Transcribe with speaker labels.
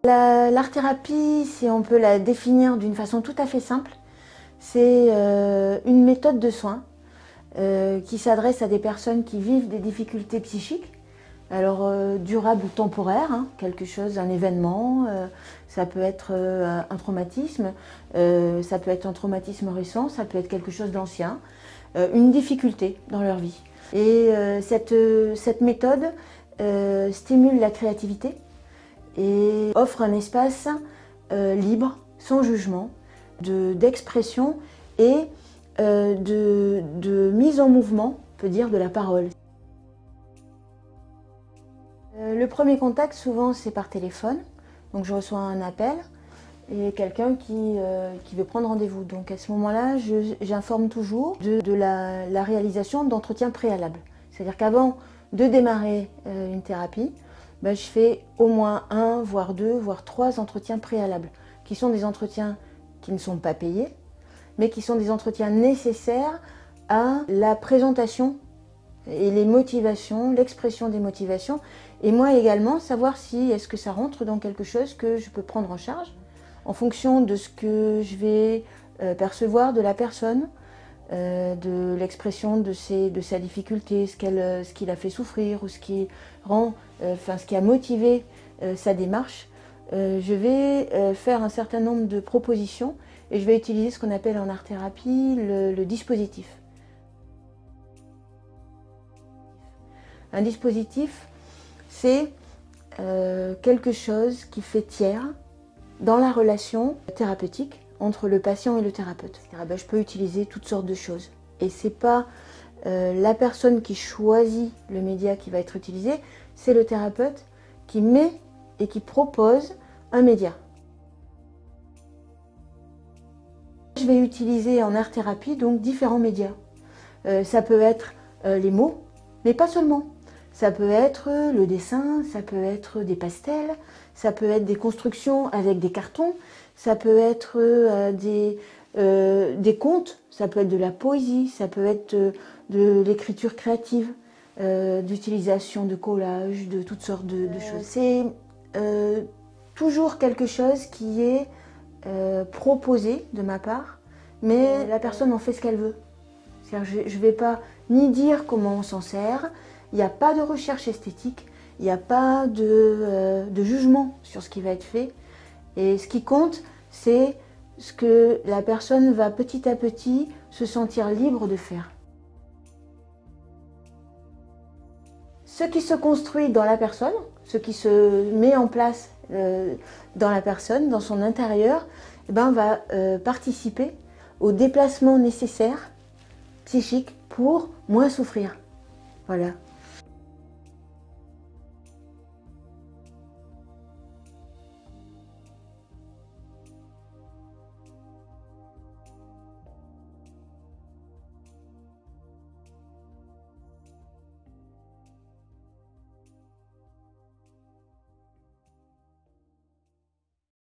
Speaker 1: L'art-thérapie, si on peut la définir d'une façon tout à fait simple, c'est une méthode de soins qui s'adresse à des personnes qui vivent des difficultés psychiques, alors durables ou temporaires, hein, quelque chose, un événement, ça peut être un traumatisme, ça peut être un traumatisme récent, ça peut être quelque chose d'ancien, une difficulté dans leur vie. Et cette méthode stimule la créativité et offre un espace libre, sans jugement, d'expression et de mise en mouvement, on peut dire, de la parole. Le premier contact, souvent, c'est par téléphone. Donc je reçois un appel et quelqu'un qui veut prendre rendez-vous. Donc à ce moment-là, j'informe toujours de la réalisation d'entretiens préalables. C'est-à-dire qu'avant de démarrer une thérapie, je fais au moins 1, voire 2, voire 3 entretiens préalables, qui sont des entretiens qui ne sont pas payés, mais qui sont des entretiens nécessaires à la présentation et les motivations, l'expression des motivations, et moi également savoir si est-ce que ça rentre dans quelque chose que je peux prendre en charge, en fonction de ce que je vais percevoir de la personne, de l'expression de sa difficulté, ce qui l'a fait souffrir ou ce qui a motivé sa démarche. Je vais faire un certain nombre de propositions et je vais utiliser ce qu'on appelle en art-thérapie le dispositif. Un dispositif, c'est quelque chose qui fait tiers dans la relation thérapeutique entre le patient et le thérapeute. Je peux utiliser toutes sortes de choses. Et ce n'est pas la personne qui choisit le média qui va être utilisé, c'est le thérapeute qui met et qui propose un média. Je vais utiliser en art-thérapie donc différents médias. Ça peut être les mots, mais pas seulement. Ça peut être le dessin, ça peut être des pastels, ça peut être des constructions avec des cartons, ça peut être des contes, ça peut être de la poésie, ça peut être de l'écriture créative, d'utilisation de collages, de toutes sortes de choses. C'est toujours quelque chose qui est proposé de ma part, mais la personne en fait ce qu'elle veut. C'est-à-dire, je ne vais pas ni dire comment on s'en sert, il n'y a pas de recherche esthétique, il n'y a pas de jugement sur ce qui va être fait. Et ce qui compte, c'est ce que la personne va petit à petit se sentir libre de faire. Ce qui se construit dans la personne, ce qui se met en place dans la personne, dans son intérieur, va participer au déplacement nécessaire psychique pour moins souffrir. Voilà.